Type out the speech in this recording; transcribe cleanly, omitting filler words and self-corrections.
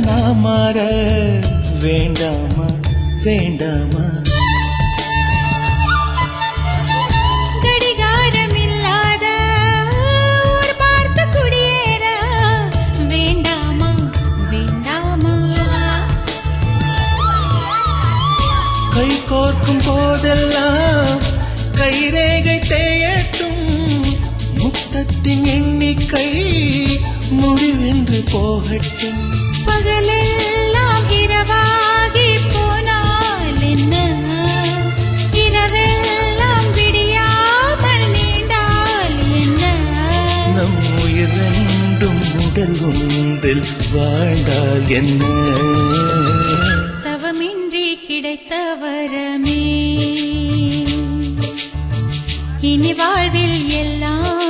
நான் மாற வேண்டாமா வேண்டாமா? கடிகாரம் இல்லாத ஊர் பார்த்து குடியேற வேண்டாமா வேண்டாமா? கை கோர்க்கும் போதெல்லாம் கைரேகை தேயட்டும், முத்தத்தின் எண்ணிக்கை முடிவென்று போகட்டும். பகலெல்லாம் இரவாகி போனால் என்ன, இரவெல்லாம் விடியாமல் நீண்டால் என்ன? நம் உயிர் ரெண்டும் உடல் ஒன்றில் வாழ்ந்தால் என்ன? தவமின்றி கிடைத்த வரமே இனி வாழ்வில் எல்லாம்